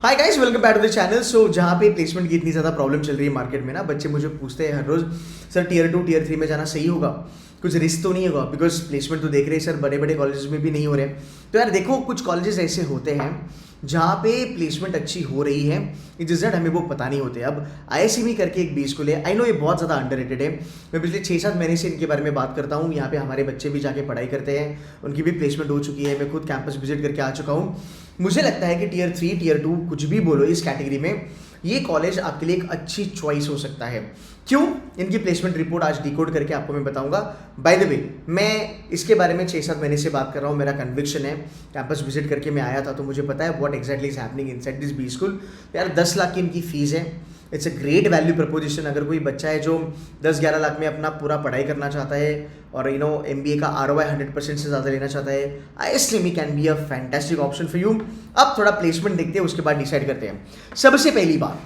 Hi guys, welcome back to the channel. So जहाँ पे placement की इतनी ज़्यादा प्रॉब्लम चल रही है मार्केट में ना, बच्चे मुझे पूछते हैं हर रोज़, सर टियर 2 टियर 3 में जाना सही होगा? कुछ रिस्क तो नहीं होगा? बिकॉज प्लेसमेंट तो देख रहे हैं सर, बड़े बड़े कॉलेजेस में भी नहीं हो रहे। तो यार देखो, कुछ कॉलेजेस ऐसे होते हैं जहाँ पे प्लेसमेंट अच्छी हो रही है, इट इज़ दैट हमें वो पता नहीं होते। अब ISME करके एक 20 स्कूल है, आई नो ये बहुत ज़्यादा अंडररेटेड है। मैं पिछले 6-7 महीने से इनके बारे में बात करता हूँ। यहाँ पे हमारे बच्चे भी जाके पढ़ाई करते हैं, उनकी भी प्लेसमेंट हो चुकी है। मैं खुद कैंपस विजिट करके आ चुका हूँ। मुझे लगता है कि टियर 3 टियर 2 कुछ भी बोलो, इस कैटेगरी में ये कॉलेज आपके लिए एक अच्छी चॉइस हो सकता है। क्यों? इनकी प्लेसमेंट रिपोर्ट आज डिकोड करके आपको मैं बताऊंगा। बाय द वे, मैं इसके बारे में 6-7 महीने से बात कर रहा हूँ, मेरा कन्विक्शन है। कैंपस विजिट करके मैं आया था तो मुझे पता है what exactly is happening inside this B school. यार 10 लाख की इनकी फीस है। It's a great value proposition. अगर कोई बच्चा है जो 10-11 लाख में अपना पूरा पढ़ाई करना चाहता है और MBA का ROI 100% से ज़्यादा लेना चाहता है, ISME can be a fantastic option for you. अब थोड़ा प्लेसमेंट देखते हैं, उसके बाद डिसाइड करते हैं। सबसे पहली बात,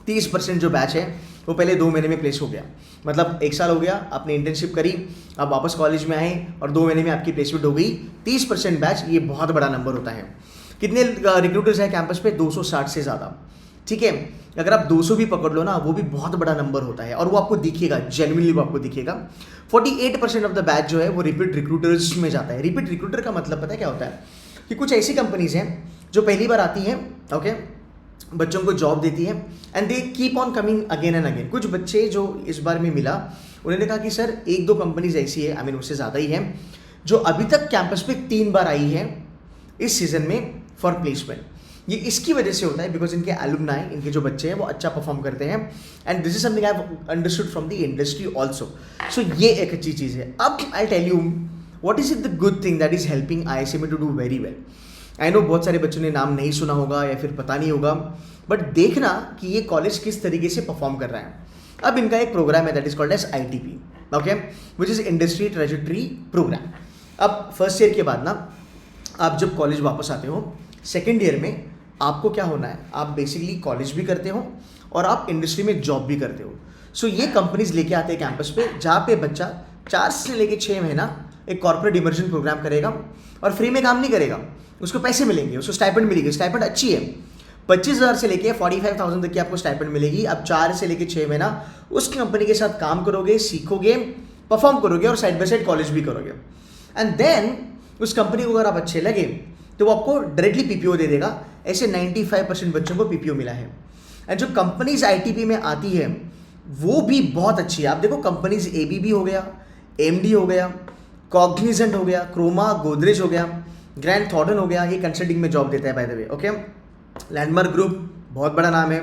30% जो बैच है वो पहले 2 महीने में प्लेस हो गया। मतलब 1 साल हो गया, आपने इंटर्नशिप करी, आप वापस कॉलेज में आए और 2 महीने में आपकी प्लेसमेंट हो गई। 30% बैच, ये बहुत बड़ा नंबर होता है। कितने रिक्रूटर्स हैं कैंपस पे? 260 से ज़्यादा। ठीक है, अगर आप 200 भी पकड़ लो ना, वो भी बहुत बड़ा नंबर होता है और वो आपको दिखेगा, जेन्युइनली वो आपको दिखेगा। 48% ऑफ द बैच जो है वो रिपीट रिक्रूटर्स में जाता है। रिपीट रिक्रूटर का मतलब पता है क्या होता है? कि कुछ ऐसी कंपनीज हैं जो पहली बार आती हैं, ओके, बच्चों को जॉब देती है and they keep on coming again and again. कुछ बच्चे जो इस बार में मिला, उन्होंने कहा कि सर 1-2 कंपनीज ऐसी है, उससे ज़्यादा ही है, जो अभी तक कैंपस पे 3 बार आई है इस सीजन में फॉर प्लेसमेंट। ये इसकी वजह से होता है बिकॉज इनके एलुमनाई, इनके जो बच्चे हैं वो अच्छा परफॉर्म करते हैं and this is something I have understood from the industry also. So ये एक अच्छी चीज़ है। अब I tell you what is it the good thing that is helping ISME to do very well. I know बहुत सारे बच्चों ने नाम नहीं सुना होगा या फिर पता नहीं होगा, बट देखना कि ये कॉलेज किस तरीके से परफॉर्म कर रहा है। अब इनका एक प्रोग्राम है that is called as ITP, okay, which is industry trajectory programme. अब फर्स्ट ईयर के बाद ना, आप जब कॉलेज वापस आते हो, सेकेंड ईयर में आपको क्या होना है, आप बेसिकली कॉलेज भी करते हो और आप इंडस्ट्री में जॉब भी करते हो। सो ये कंपनीज लेके आते हैं कैंपस पे, जहाँ पे बच्चा 4 से लेके 6 महीना एक कॉर्पोरेट इमर्जन प्रोग्राम करेगा और फ्री में काम नहीं करेगा, उसको पैसे मिलेंगे, उसको स्टाइपेंड मिलेगी। स्टाइपेंड अच्छी है, 25,000 से लेके 45,000 तक की आपको स्टाइपेंड मिलेगी। अब 4 से लेके 6 महीना उस कंपनी के साथ काम करोगे, सीखोगे, परफॉर्म करोगे और साइड बाय साइड कॉलेज भी करोगे। एंड देन उस कंपनी को अगर आप अच्छे लगे तो वो आपको डायरेक्टली PPO दे देगा। ऐसे 95% बच्चों को PPO मिला है। एंड जो कंपनीज ITP में आती है वो भी बहुत अच्छी है। आप देखो, कंपनीज ABB हो गया, AMD हो गया, कॉग्निजेंट हो गया, क्रोमा, गोदरेज हो गया, ग्रैंड थॉर्टन हो गया, ये कंसल्टिंग में जॉब देता है by the way, okay. Landmark group बहुत बड़ा नाम है।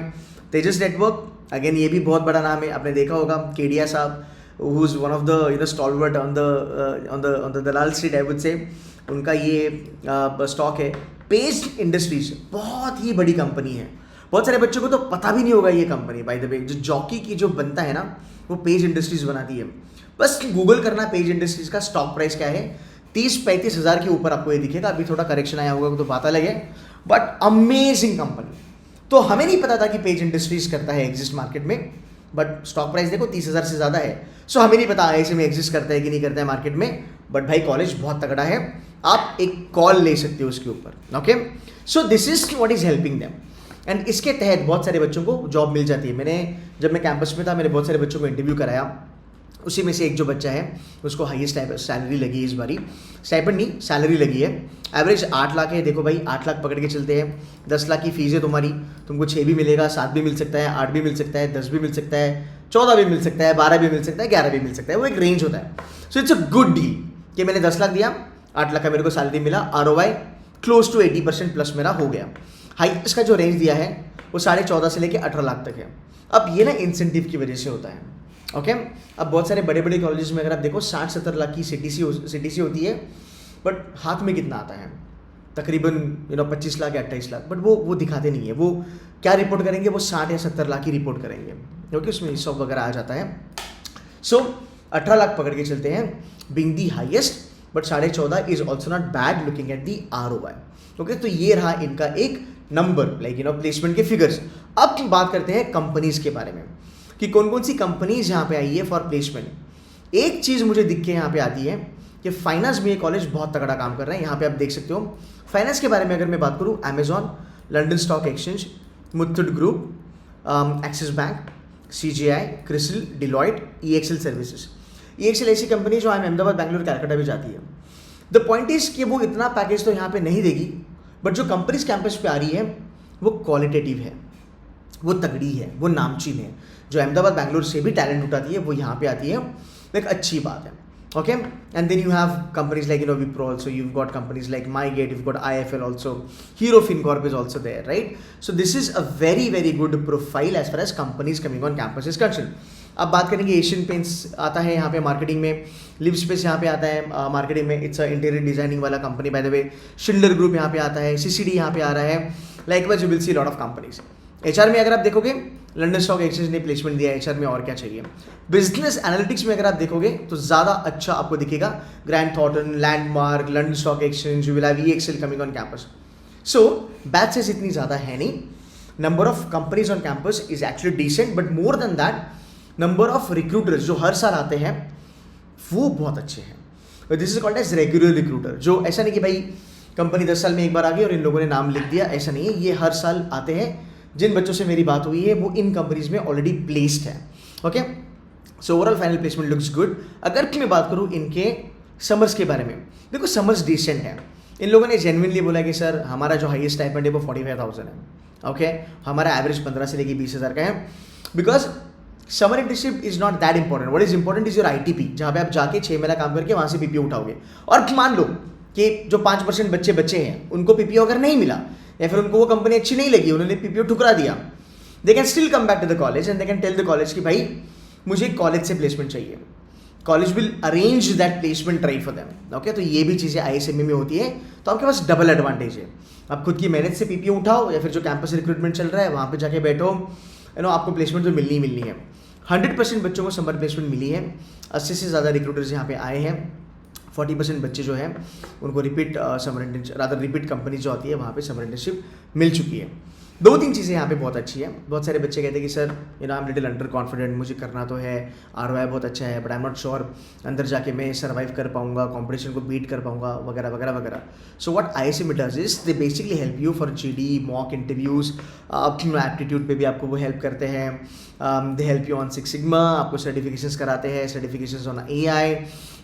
तेजस नेटवर्क, अगेन ये भी बहुत बड़ा नाम है, आपने देखा होगा। केडिया साहब, who is one of the stalwart on the Dalal street, I would say, उनका ये स्टॉक है। पेज इंडस्ट्रीज बहुत ही बड़ी कंपनी है, बहुत सारे बच्चों को तो पता भी नहीं होगा ये कंपनी। बाय द वे, जो जॉकी की जो बनता है ना, वो पेज इंडस्ट्रीज बनाती है। बस गूगल करना पेज इंडस्ट्रीज का स्टॉक प्राइस क्या है, 30-35 हज़ार के ऊपर आपको ये दिखेगा। अभी थोड़ा करेक्शन आया होगा तो बात अलग है, बट अमेजिंग कंपनी। तो हमें नहीं पता था कि पेज इंडस्ट्रीज करता है एग्जिस्ट मार्केट में, बट स्टॉक प्राइस देखो 30,000 से ज़्यादा है। सो हमें नहीं पता ISME एग्जिस्ट करता है कि नहीं करता है मार्केट में, बट भाई कॉलेज बहुत तगड़ा है, आप एक कॉल ले सकते हो उसके ऊपर, okay. So this is what is helping them and इसके तहत बहुत सारे बच्चों को जॉब मिल जाती है। जब मैं कैंपस में था, मैंने बहुत सारे बच्चों को इंटरव्यू कराया। उसी में से एक जो बच्चा है उसको हाईएस्ट सैलरी लगी है इस बारी, स्टाइपेंड नहीं सैलरी लगी है। एवरेज 8 लाख है। देखो भाई, 8 लाख पकड़ के चलते हैं, 10 लाख की फीस है तुम्हारी, तुमको 6 भी मिलेगा, 7 भी मिल सकता है, 8 भी मिल सकता है, 10 भी मिल सकता है, 14 भी मिल सकता है, 12 भी मिल सकता है, 11 भी मिल सकता है। वो एक रेंज होता है। So it's a good deal कि मैंने 10 लाख दिया, 8 लाख का मेरे को सैलरी मिला, ROI क्लोज टू 80% प्लस मेरा हो गया। हाईएस्ट का जो रेंज दिया है वो 14.5 से लेकर 18 लाख तक है। अब ये ना इंसेंटिव की वजह से होता है, ओके। अब बहुत सारे बड़े बड़े कॉलेजेस में अगर आप देखो 60-70 लाख की CTC होती है, बट हाथ में कितना आता है? तकरीबन 25 लाख या 28 लाख, बट वो दिखाते नहीं है। वो क्या रिपोर्ट करेंगे? वो 60 या 70 लाख की रिपोर्ट करेंगे, क्योंकि उसमें ESOP वगैरह आ जाता है। सो 18 लाख पकड़ के चलते हैं being the highest, but 14.5 is also not bad looking at the ROI, okay. तो ये रहा इनका एक नंबर, लाइक प्लेसमेंट के फिगर्स। अब बात करते हैं कंपनीज के बारे में कि कौन कौन सी कंपनीज यहाँ पे आई है फॉर प्लेसमेंट। एक चीज़ मुझे दिख के यहाँ पे आती है कि फाइनेंस में ये कॉलेज बहुत तगड़ा काम कर रहा है। यहाँ पे आप देख सकते हो फाइनेंस के बारे में अगर मैं बात करूँ, Amazon London stock exchange, Muthoot group, axis bank, CGI, CRISIL, Deloitte, EXL services. EXL ऐसी कंपनी जो अहमदाबाद, बैंगलोर, कैलकाटा भी जाती है। द पॉइंट इज कि वो इतना पैकेज तो यहाँ पे नहीं देगी, बट जो कंपनीज कैंपस पे आ रही है वो क्वालिटेटिव है, वो तगड़ी है, वो नामचीन है। जो अहमदाबाद, बैंगलोर से भी टैलेंट उठाती है वो यहाँ पे आती है, एक अच्छी बात है। Okay, and then you have companies like Wipro also, you've got companies like MyGate, you've got IFL also, Hero FinCorp is also there, right? So this is a very very good profile as far as companies coming on campus is concerned. अब बात करेंगे Asian paints आता है यहाँ पे marketing में, लिवस्पेस यहाँ पे आता है मार्केटिंग में, इट्स अ इंटीरियर डिजाइनिंग वाला company by the way, Schindler group यहाँ पे आता है, CCD यहाँ पे आ रहा है, likewise you will see lot of companies. HR में अगर आप देखोगे लंडन स्टॉक एक्सचेंज ने प्लेसमेंट दिया है, HR में और क्या चाहिए। बिजनेस एनालिटिक्स में अगर आप देखोगे तो ज़्यादा अच्छा आपको दिखेगा, Grant Thornton, landmark, London stock exchange, you will have EXL coming on campus. So batches इतनी ज़्यादा है नहीं, number of companies on campus is actually decent, but more than that number of recruiters जो हर साल आते हैं वो बहुत अच्छे हैं। This is called as regular recruiter, जो ऐसा नहीं कि भाई कंपनी 10 साल में एक बार आ गई और इन लोगों ने नाम लिख दिया, ऐसा नहीं है। ये हर साल आते हैं, जिन बच्चों से मेरी बात हुई है वो इन कंपनीज में ऑलरेडी प्लेस्ड है। Okay, so overall final placement looks good. अगर मैं बात करूँ इनके समर्स के बारे में, देखो समर्स डिसेंट है। इन लोगों ने जेन्युइनली बोला कि सर हमारा जो हाईएस्ट स्टाइपेंड है वो 45,000 है। ओके, हमारा एवरेज 15 से लेके 20,000 का है, because summer internship is not that important. What is important is your ITP, जहाँ पे आप जाके 6 महीना काम करके वहाँ से PPO उठाओगे। और मान लो कि जो 5% बच्चे हैं उनको PPO अगर नहीं मिला या फिर उनको वो कंपनी अच्छी नहीं लगी, उन्होंने PPO ठुकरा दिया, they can still come back to the college and they can tell the college कि भाई मुझे कॉलेज से प्लेसमेंट चाहिए। College will arrange that placement drive for them. Okay, तो ये भी चीज़ें ISME में होती है, तो आपके पास डबल एडवांटेज है। आप खुद की मेहनत से PPO उठाओ या फिर जो कैंपस रिक्रूटमेंट चल रहा है वहाँ पे जाके बैठो, आपको प्लेसमेंट तो मिलनी ही मिलनी है। 100% बच्चों को समर प्लेसमेंट मिली है, 80 से ज़्यादा रिक्रूटर्स यहाँ पे आए हैं, 40% बच्चे जो हैं उनको repeat summer internship, rather repeat company जो आती है वहाँ पे समर इंटर्नशिप मिल चुकी है। 2-3 चीज़ें यहाँ पे बहुत अच्छी है। बहुत सारे बच्चे कहते हैं कि sir I am little under confident, मुझे करना तो है, ROI बहुत अच्छा है, but I am not sure अंदर जाके मैं सर्वाइव कर पाऊंगा, कंपटीशन को बीट कर पाऊंगा, वगैरह वगैरह वगैरह। So what ISME does is they basically help you for GD, mock interviews, aptitude पे भी आपको वो हेल्प करते हैं। They help you on 6 sigma, आपको सर्टिफिकेशंस कराते हैं, certifications on AI,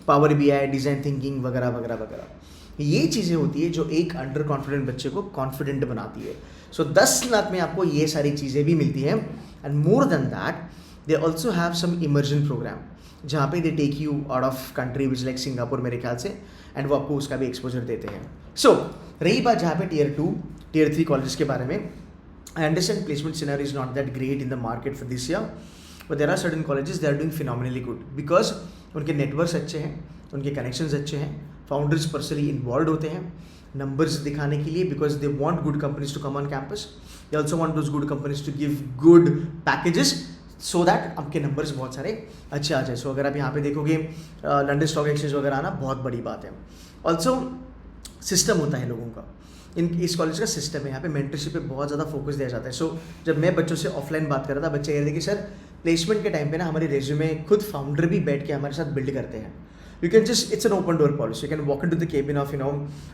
power BI, design thinking वगैरह वगैरह वगैरह। ये चीज़ें होती है जो एक अंडर कॉन्फिडेंट बच्चे को कॉन्फिडेंट बनाती है। सो 10 लाख में आपको ये सारी चीज़ें भी मिलती हैं, and more than that they also have some immersion programme जहाँ पे they take you out of country which like Singapore मेरे ख्याल से, एंड वो आपको उसका भी एक्सपोजर देते हैं। सो रही बात जहाँ पे Tier 2, Tier 3 कॉलेज के बारे में, I understand placement scenario is not that great in the market for this year, but there are certain colleges they are doing phenomenally good because उनके नेटवर्क्स अच्छे हैं, उनके कनेक्शंस अच्छे हैं, फाउंडर्स पर्सनली इन्वॉल्व होते हैं नंबर्स दिखाने के लिए, because they want good companies to come on campus, they also want those good companies to give good packages so that आपके नंबर्स बहुत सारे अच्छे आ जाए। सो अगर आप यहाँ पे देखोगे लंडन स्टॉक एक्सचेंज वगैरह आना बहुत बड़ी बात है। ऑल्सो सिस्टम होता है लोगों का, इस कॉलेज का सिस्टम है, यहाँ पे मेंटरशिप पे बहुत ज़्यादा फोकस दिया जाता है। सो जब मैं बच्चों से ऑफलाइन बात कर रहा था, बच्चे कह रहे थे कि सर प्लेसमेंट के टाइम पे ना हमारे रेज्यूमे खुद फाउंडर भी बैठ के हमारे साथ बिल्ड करते हैं। You can just, it's an open door policy. You can walk into the cabin of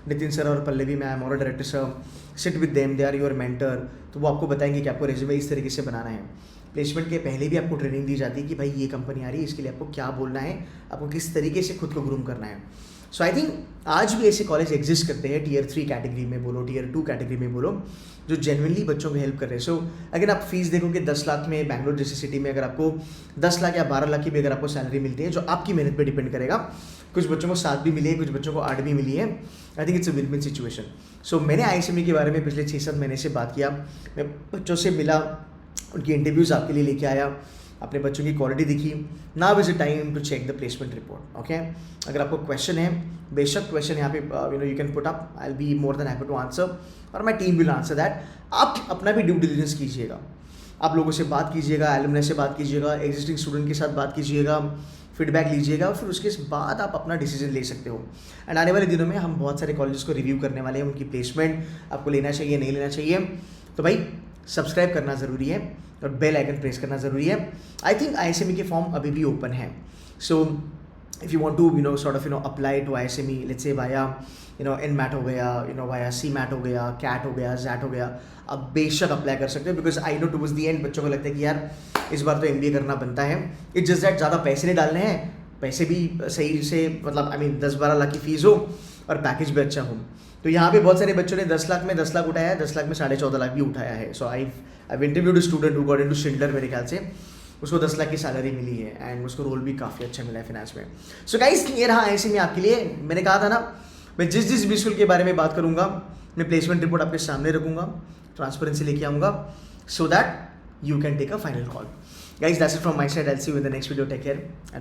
Nitin sir और पल्लवी मैम और director sir, sit with them, they are your mentor। तो वो आपको बताएंगे कि आपको रेज्यूमे इस तरीके से बनाना है। प्लेसमेंट के पहले भी आपको ट्रेनिंग दी जाती है कि भाई ये कंपनी आ रही है, इसके लिए आपको क्या बोलना है, आपको किस तरीके से खुद को ग्रूम करना है। सो आई थिंक आज भी ऐसे कॉलेज एग्जिस्ट करते हैं, Tier 3 कैटेगरी में बोलो, Tier 2 कैटेगरी में बोलो, जो जेन्युइनली बच्चों को हेल्प कर रहे हैं। सो अगर आप फीस देखोगे 10 लाख में, बैंगलोर जैसी सिटी में अगर आपको 10 लाख या 12 लाख की भी अगर आपको सैलरी मिलती है, जो आपकी मेहनत पे डिपेंड करेगा, कुछ बच्चों को 7 भी मिली है, कुछ बच्चों को 8 भी मिली है, I think it's a win win situation. So मैंने ISME के बारे में पिछले 6-7 महीने से बात किया, मैं बच्चों से मिला, उनकी इंटरव्यूज़ आपके लिए लेके आया, अपने बच्चों की क्वालिटी दिखी। Now is a time to check the placement report. Okay, अगर आपको क्वेश्चन है, बेशक क्वेश्चन यहाँ पे you can put up, I will be more than happy to answer और my team will answer that. आप अपना भी ड्यू डिलिजेंस कीजिएगा, आप लोगों से बात कीजिएगा, एलुमनी से बात कीजिएगा, एग्जिस्टिंग स्टूडेंट के साथ बात कीजिएगा, फीडबैक लीजिएगा, और फिर उसके बाद आप अपना डिसीजन ले सकते हो। एंड आने वाले दिनों में हम बहुत सारे कॉलेजेस को रिव्यू करने वाले हैं, उनकी प्लेसमेंट आपको लेना चाहिए नहीं लेना चाहिए। तो भाई सब्सक्राइब करना ज़रूरी है और बेल आइकन प्रेस करना ज़रूरी है। आई थिंक ISME के फॉर्म अभी भी ओपन है। सो if you want to sort of apply to ISME, let's say via NMAT हो गया, via CMAT हो गया, CAT हो गया, ZAT हो गया, आप बेशक अप्लाई कर सकते हो, because I know towards the end बच्चों को लगता है कि यार इस बार तो MBA करना बनता है. इट्स जस्ट दैट ज़्यादा पैसे नहीं डालने हैं, पैसे भी सही से मतलब 10-12 लाख की फीस हो और पैकेज भी अच्छा हो. तो यहाँ पे बहुत सारे बच्चों ने 10 लाख में 10 लाख उठाया है, 10 लाख में 14.5 लाख भी उठाया है. So I interviewed student who got into Schindler, मेरे ख्याल से उसको 10 लाख की सैलरी मिली है एंड उसको रोल भी काफ़ी अच्छा मिला है फाइनेंस में. सो गाइस ये रहा ऐसे में आपके लिए. मैंने कहा था ना मैं जिस भी स्कूल के बारे में बात करूँगा मैं प्लेसमेंट रिपोर्ट आपके सामने रखूँगा, ट्रांसपेरेंसी लेके आऊँगा, so that you can take a final call. Guys that's it from my side. I will see you in the next video. Take care.